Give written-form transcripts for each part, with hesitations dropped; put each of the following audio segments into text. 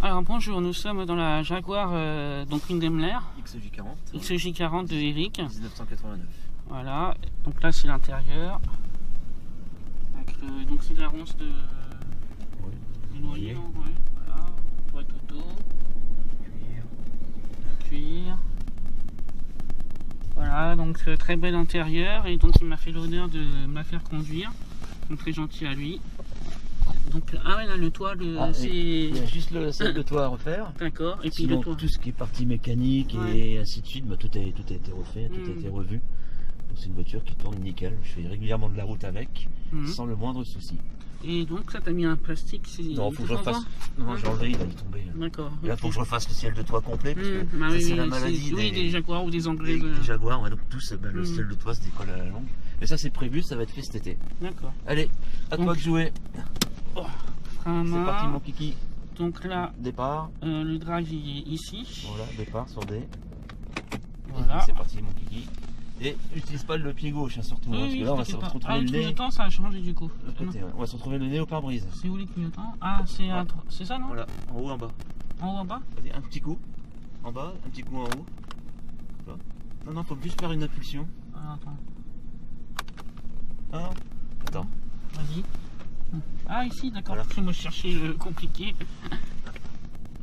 Alors bonjour, nous sommes dans la Jaguar donc une Daimler XJ40. XJ40 de Eric. 1989. Voilà, donc là c'est l'intérieur. Donc c'est de la ronce de noyer, ouais, voilà, boîte auto, cuir. Voilà, donc très bel intérieur et donc il m'a fait l'honneur de me la faire conduire. Donc très gentil à lui. Donc, ah ouais, là, le toit, c'est... Il y a juste le salle de toit à refaire. D'accord, et puis sinon, le toit. tout ce qui est partie mécanique et ainsi de suite, bah, tout a été refait, tout a été revu. C'est une voiture qui tourne nickel. Je fais régulièrement de la route avec, sans le moindre souci. Et donc ça, t'as mis un plastique, non, faut que je refasse. Non, j'ai enlevé, il va y tomber. D'accord. Là, faut que je refasse le ciel de toit complet, parce que bah c'est la maladie des Jaguars ou des Anglais. Des Jaguars, ouais, donc tous, le ciel de toit se décolle à la longue. Mais ça, c'est prévu, ça va être fait cet été. D'accord. Allez, à toi de jouer. Oh. C'est parti mon kiki. Donc là, départ. Le drive il est ici. Voilà, départ sur D. Voilà. C'est parti mon kiki. Et n'utilise pas le pied gauche hein, surtout, parce que là on va se retrouver le nez. Le clignotant ça a changé du coup. Le côté, ouais. On va se retrouver le nez au pare-brise. C'est où les clignotants? Ah c'est ça non? Voilà, en haut en bas. En haut en bas? Un petit coup en bas, un petit coup en haut. Là. Non, faut juste faire une impulsion. Ah, attends. Ah, attends. Vas-y. Ah ici d'accord, voilà. Parce que moi je cherchais le compliqué.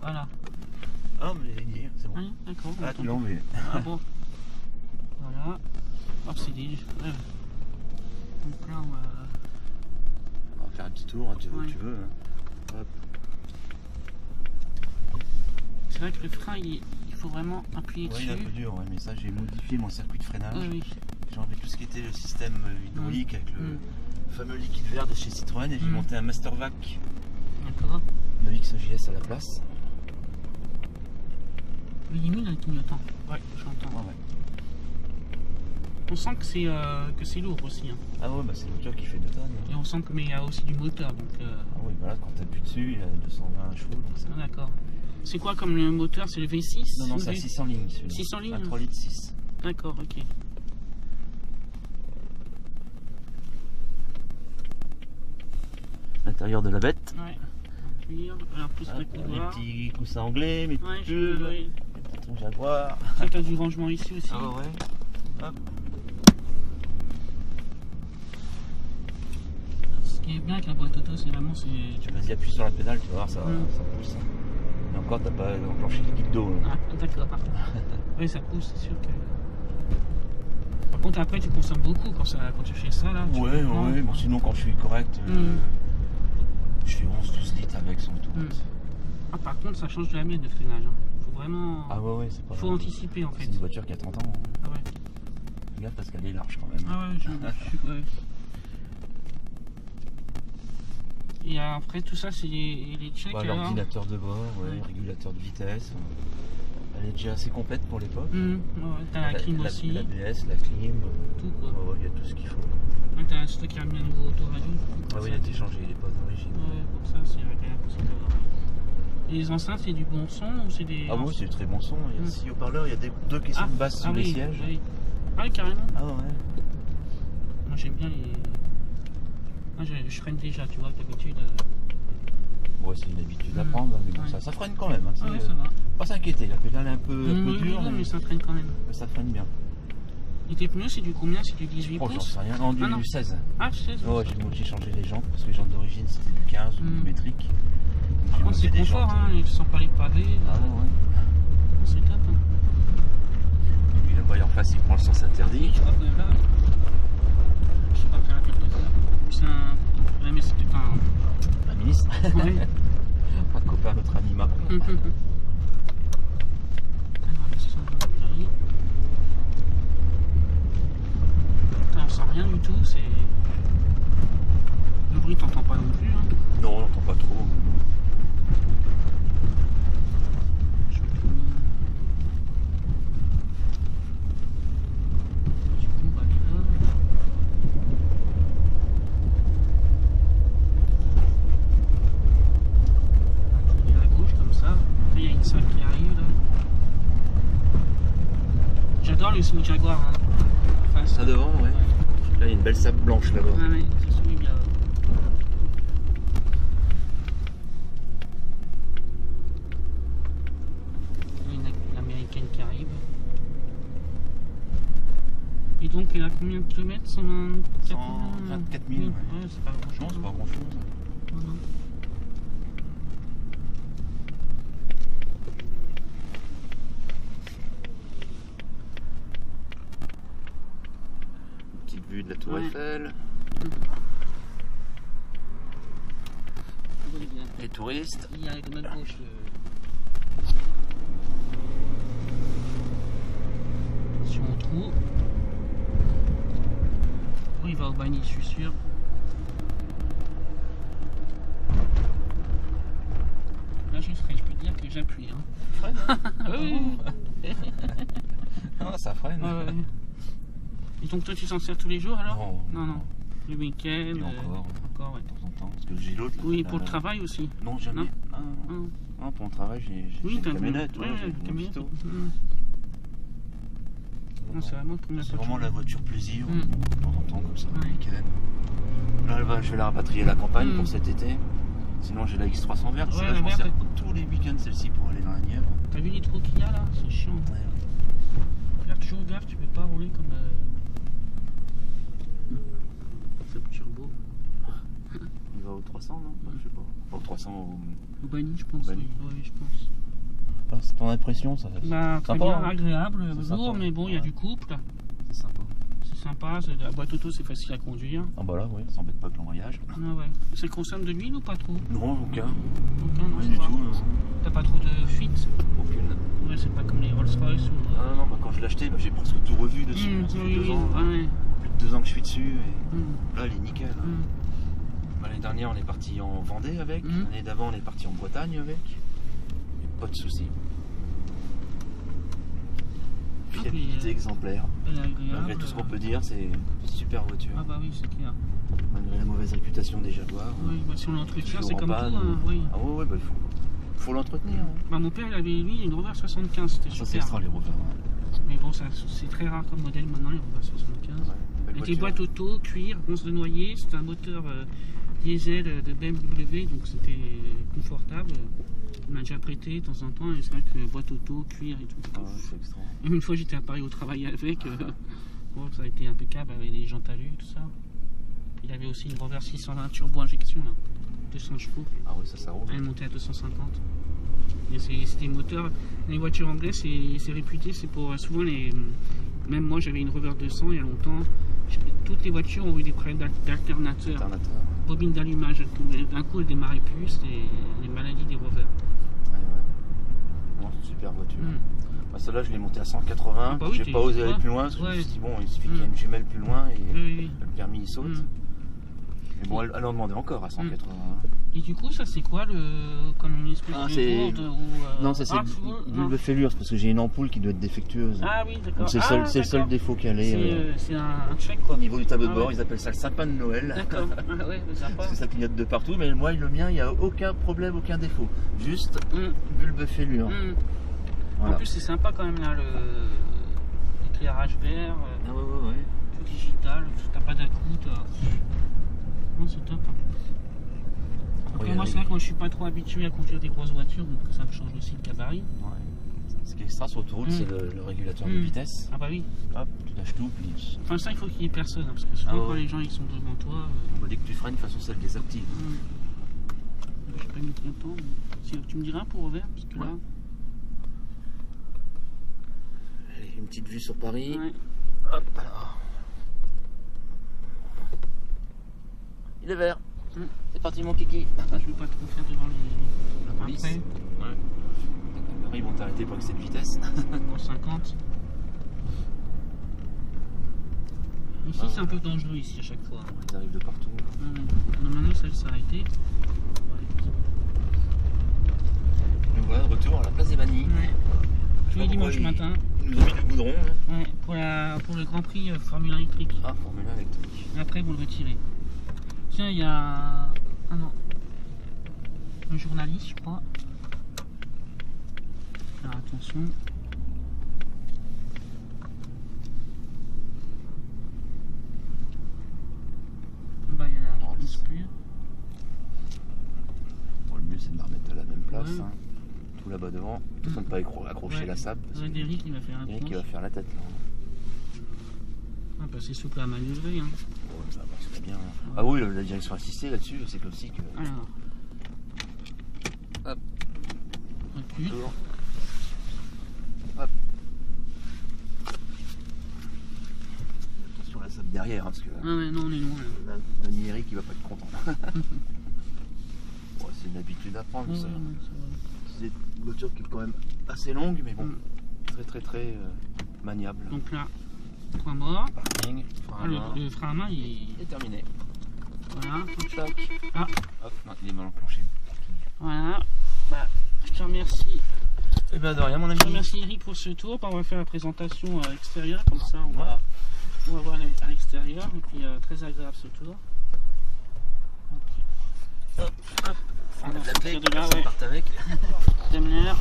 Voilà. Ah mais c'est bon. Oui, d'accord. Ah tu l'as enlevé. Ah bon. Voilà. Oh c'est des... Donc là on va faire un petit tour, hein, tu veux. Hein. Hop. C'est vrai que le frein il faut vraiment appuyer dessus. Il est un peu dur, ouais, mais ça j'ai modifié mon circuit de freinage. Oui. J'ai enlevé tout ce qui était le système hydraulique avec le fameux liquide vert de chez Citroën et j'ai monté un Mastervac de XJS à la place. Il est nul le clignotant. Ouais, j'entends. Ouais. On sent que c'est lourd aussi. Hein. Ah ouais, bah c'est une voiture qui fait 2 tonnes. Hein. Et on sent qu'il y a aussi du moteur. Donc, Ah oui, voilà, quand t'appuies dessus, il y a 220 chevaux. Ah, d'accord. C'est quoi comme le moteur? C'est le V6? Non, c'est à 600 lignes celui-là. 600 lignes? Un 3 litres 6. D'accord, ok. L'intérieur de la bête. Ouais. Alors, plus les petits coussins anglais, mes petites pulls, les petits Jaguar. Ça, t'as du rangement ici aussi. Ah ouais. Hop. Ce qui est bien avec la boîte auto, c'est vraiment... Vas-y, appuie sur la pédale, tu vas voir, ça pousse. Et encore, t'as pas enclenché le guide d'eau. Ah, d'accord. Oui, ça pousse, c'est sûr que... Par contre, après, tu consommes beaucoup quand tu fais ça, là. Ouais. Bon, sinon, quand je suis correct, je fais 11-12 litres avec son tout. Ah, par contre, ça change de la mienne de freinage. Hein. Faut vraiment... Ah ouais, c'est pas... Faut anticiper, en fait. C'est une voiture qui a 30 ans. Hein. Ah ouais. Fais gaffe parce qu'elle est large quand même. Ah ouais, Et après, tout ça, c'est les checks. Bah, l'ordinateur de bord, régulateur de vitesse. Elle est déjà assez complète pour l'époque. T'as la clim aussi. L'ABS, la clim. Tout quoi. Il y a tout ce qu'il faut. T'as un stock qui a mis un nouveau autoradio. Ah oui, il a été changé, il n'est pas d'origine. Ouais, pour ça, c'est agréable aussi d'avoir. Et les enceintes, c'est du bon son ou c'est des... Ah oui, c'est du très bon son. Il y a 6 haut-parleurs, il y a 2 caissons de basse sous les sièges. Oui. Ah oui, carrément. Ah ouais. Moi, j'aime bien les... Moi, je freine déjà, tu vois, d'habitude. Ouais, c'est une habitude à prendre, mais bon, ça freine quand même. Hein, ça va. Pas s'inquiéter, la pédale est un peu dure, mais ça freine quand même. Mais ça freine bien. Et tes pneus, c'est du combien? C'est du 18 pouces? J'en sais rien, non, du 16. Ah, 16. Ouais, j'ai changé les jantes, parce que les jantes d'origine c'était du 15 ou du métrique. Par contre, c'est confort, hein, ils sont pas les pavés. Ah ouais. C'est top. Hein. Et puis le voyant en face, il prend le sens interdit. Je crois que là, je sais pas faire la tête de ça. C'est un... Ouais, mais c'est peut-être un ministre. Ouais. Pas de copain, notre ami Macron. On sent rien du tout, c'est... Le bruit t'entends pas non plus. Hein. Non, on n'entend pas trop. J'adore le Semi Jaguar. Hein. Enfin, ça devant, ouais. Là, il y a une belle sable blanche là-bas. Ah ouais, ça sourit bien. Donc elle a combien de kilomètres? 124 000. Ouais, c'est pas grand Non, chose. c'est pas grand chose. Voilà. Une petite vue de la Tour Eiffel. Les touristes. Il y a avec notre gauche sur mon trou. Oui, il va au Bagny, je suis sûr. Là, je peux te dire que j'appuie. Hein. Freine, hein? Oui. Ah, ça freine. Ouais. Et donc toi tu s'en sers tous les jours alors? Non. Le week-end Et encore, ouais. de temps en temps. Parce que j'ai l'autre. Oui, pour le travail aussi. Non, jamais. Non. Non, pour le travail, j'ai une camionnette. Ouais, j'ai une Vito. Non, c'est vraiment comme C'est vraiment la voiture plaisir, Mm. de temps en temps, comme ça, le Ouais. week-end. Là, je vais la rapatrier à la campagne pour cet été. Sinon, j'ai la X300 verte. Ouais, Là, la je m'en verte, sers tous les week-ends, celle-ci, pour aller dans la Nièvre. T'as vu les trous qu'il y a là? C'est chiant. Ouais. Faire toujours gaffe, tu peux pas rouler comme ce turbo. Il va au 300, non? Je sais pas. Pas au 300, Au Bagny, je pense. Bagny. Oui, je pense. Alors, c'est ton impression, ça? Bah, très sympa, bien, hein. agréable, C'est lourd, sympa. mais bon, il y a Ouais. du couple. C'est sympa. C'est sympa, la boîte auto, c'est facile à conduire. Ah bah là, oui, ça embête pas avec l'embrayage. Ah ouais. Ça consomme de l'huile ou pas trop? Non, aucun. Aucun, non, Rien ça du va. tout. T'as pas trop de fuite? Aucune. Ouais, c'est pas comme les Rolls-Royce ou. Ah non, bah, quand je l'ai acheté, j'ai presque tout revu dessus. Ça fait Oui, 2 ans. ouais. Plus de 2 ans que je suis dessus. Et Mm. là, elle est nickel. Bah, l'année dernière, on est parti en Vendée avec. Mm. L'année d'avant, on est parti en Bretagne avec. Et pas de soucis. Fiabilité exemplaire. Elle est agréable. Malgré tout ce qu'on peut dire, c'est une super voiture. Ah bah oui, c'est clair. Malgré la mauvaise réputation des Jaguars. Oui, bah, si on l'entretient, Toujours c'est en comme panne. tout. Hein, oui. Ah ouais, bah, faut l'entretenir. Hein. Bah, mon père, il avait lui une Rover 75, c'était Ça, super. c'est extra, les Rovers. Ouais. Mais bon, c'est très rare comme modèle maintenant, les Rover 75. Ouais, belle Avec les voiture. boîtes auto, cuir, ronce de noyer, c'était un moteur diesel de BMW, donc c'était confortable. On a déjà prêté de temps en temps, et c'est vrai que boîte auto, cuir et tout. Ah ouais, c'est extra. Même une fois, j'étais à Paris au travail avec. Bon, ça a été impeccable avec les jantes à l'huile, tout ça. Il avait aussi une Rover 620 turbo injection, là, 200 chevaux. Ah ouais, ça roule. Elle montait à 250. Et c'est des moteurs. Les voitures anglaises, c'est réputé, c'est pour souvent les. Même moi, j'avais une Rover 200 il y a longtemps. Toutes les voitures ont eu des problèmes d'alternateur, Alternateur. bobine d'allumage. D'un coup, elles démarraient plus. C'était les maladies des Rover. Ouais. Non, c'est une super voiture. Bah, celle-là, je l'ai montée à 180. Ah bah oui, J'ai t'es- pas osé aller ouais. plus loin parce que je me Ouais. suis dit, bon, il suffit qu'il y ait une jumelle plus loin et Oui. le permis il saute. Mais bon, elle en demandait encore à 180. Et du coup, ça c'est quoi comme une espèce Ah, de c'est- gourde ou Non, ça c'est full, une non. bulbe fellure, parce que j'ai une ampoule qui doit être défectueuse. Ah oui, d'accord. Donc c'est Ah, le seul d'accord. défaut qu'elle est. C'est un check quoi. Au niveau du tableau de Ah bord, ouais. ils appellent ça le sapin de Noël. D'accord. Ah ouais, sympa. Parce que ça clignote de partout, mais moi, le mien, il n'y a aucun problème, aucun défaut. Juste bulbe fellure. Voilà. En plus, c'est sympa quand même là, l'éclairage vert, Ah ouais. tout digital, t'as pas d'à-coup, non, c'est top. Après, Oui, moi, oui. c'est vrai que moi je suis pas trop habitué à conduire des grosses voitures, donc ça me change aussi le gabarit. Ouais. Ce qui est extra sur l'autoroute, c'est le régulateur de vitesse. Ah bah oui. Hop, tu lâches tout, puis Enfin, ça, il faut qu'il y ait personne, hein, parce que souvent, Ah ouais. quand les gens ils sont devant toi. dès que tu freines, de toute façon, ça le désactive. Je vais pas mettre longtemps. Si, tu me diras pour revers, parce que là. Allez, une petite vue sur Paris. Ouais. Hop, alors. Il est vert. C'est parti, mon kiki. Je veux pas trop faire devant La police. Après, Ouais. Après, ils vont t'arrêter pour excès de vitesse. pour 50. Ici, c'est un peu dangereux ici à chaque fois. Ils arrivent de partout. Normalement, ça s'est arrêté. Donc voilà, de retour à la place des Vanilles. Ouais. Tous les dimanches matin. Ils nous ont mis du goudron. Hein. Ouais, pour le Grand Prix Formule 1 électrique. Ah, Formule 1 électrique. Et après, vous le retirez. Tiens, il y a un journaliste, je crois. Alors attention. Bah, il y a la dispute. Bon, le mieux, c'est de la remettre à la même place. Ouais. Hein. Tout là-bas devant. Attention de ne pas accrocher Ouais. la sable. Parce Ouais, que Derrick, il va faire un il y en a qui tronche. va faire la tête. Là. Ah, bah, c'est souple à manœuvrer. Hein. Ouais, ça marche très bien. Ouais. Ah oui, la direction assistée là-dessus, c'est classique. Alors. Hop. Appuie. Hop. Attention à la sable derrière, hein, parce que ah ouais, non, on est loin. la numérique il va pas être content. Bon, c'est une habitude à prendre, ça. C'est une voiture qui est quand même assez longue, mais bon, très maniable. Donc là, point mort. Parking, frein à main. Le frein à main, il est terminé. Voilà. Tac. Ah. Hop, il est mal enclenché. Voilà. Bah, je te remercie. Eh ben de rien, mon ami. Je te remercie Eric pour ce tour. On va faire la présentation extérieure, comme ça on va voir à l'extérieur. Et puis très agréable ce tour. Okay. Hop, hop. On a de la clé, de là, personne parte avec. Daimler.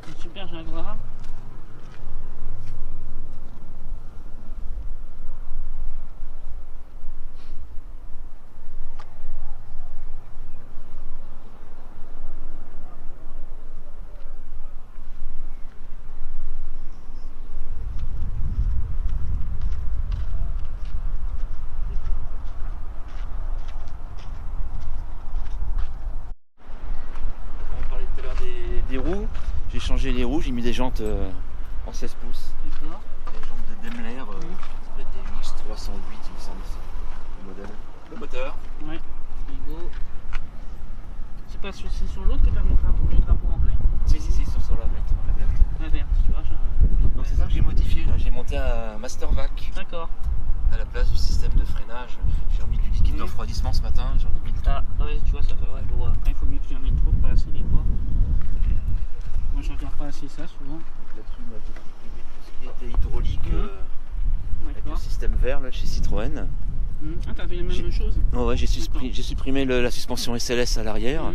Une super Jaguar. Des roues, j'ai changé les roues, j'ai mis des jantes en 16 pouces. D'accord. Les jantes de Daimler, ça doit être des X308, il me semble, le modèle. Le moteur. Ouais, frigo. C'est pas sur l'autre que tu as mis le drapeau anglais? Si, sur la verte. La verte, tu vois. Donc c'est ça que j'ai modifié, là j'ai monté un Master Vac. D'accord. À la place du système de freinage, j'ai remis du liquide de refroidissement ce matin, j'en ai mis le temps. Ah ouais, tu vois, ça fait ouais, bon, après il faut mieux que tu en mettes trop, pas assez des fois. Moi je regarde pas assez ça souvent. Là-dessus, j'ai supprimé tout ce qui était hydraulique avec le système vert là, chez Citroën. Ah, t'as fait la même chose? Ouais, j'ai supprimé la suspension SLS à l'arrière.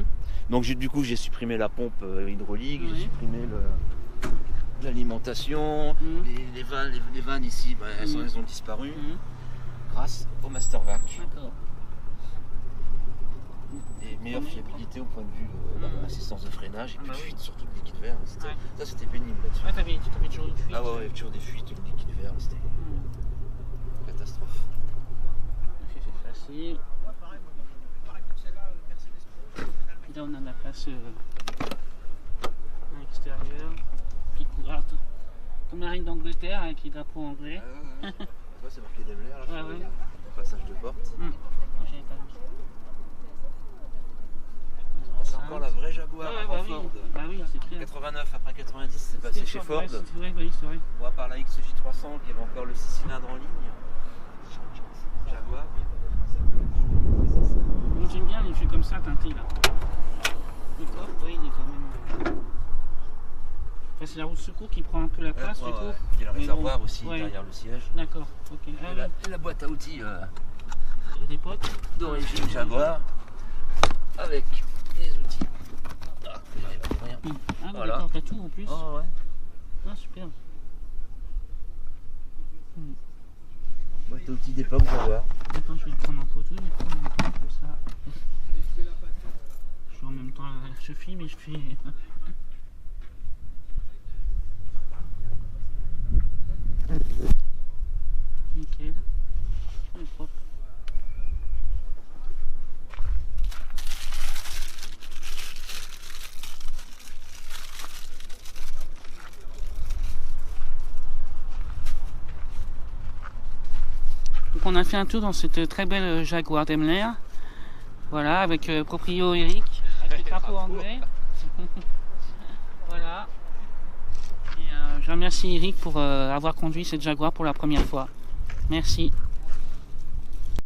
Donc du coup j'ai supprimé la pompe hydraulique, j'ai supprimé l'alimentation, les vannes ici, bah, elles ont disparu grâce au Master Vac. Et meilleure fiabilité au point de vue de l'assistance de freinage et puis fuite, surtout le liquide vert. Ça c'était pénible là-dessus. Ah, t'avais toujours une fuite? Ah ouais, toujours des fuites, le liquide vert, c'était catastrophe. C'est facile. Puis là on a la place à l'extérieur, petite couverte, comme la reine d'Angleterre avec les drapeaux anglais. Tu vois, c'est marqué Daimler là, sur le passage de porte. J'avais pas vu. C'est encore la vraie Jaguar Ford. Bah oui, c'est clair. 89 après 90, c'est passé chez Ford. C'est vrai, oui, c'est vrai. On va par la XJ300 qui avait encore le 6 cylindres en ligne. Jaguar. Moi j'aime bien les jeux comme ça teintés là. Le coffre, oui, il est quand même. Enfin, c'est la roue de secours qui prend un peu la place, du coup. Il y a le réservoir aussi derrière le siège. D'accord, ok. La boîte à outils des potes d'origine Jaguar avec les outils. Ah, d'accord, t'as tout en plus. Oh ouais. Ah, super. Boîte à outils d'époque Jaguar. Attends, je vais le prendre en photo, comme ça. Je suis en même temps, je filme et je fais. Nickel. Il est propre. Donc on a fait un tour dans cette très belle Jaguar Daimler. Voilà, avec proprio Eric, avec les drapeaux anglais. Voilà. Et je remercie Eric pour avoir conduit cette Jaguar pour la première fois. Merci.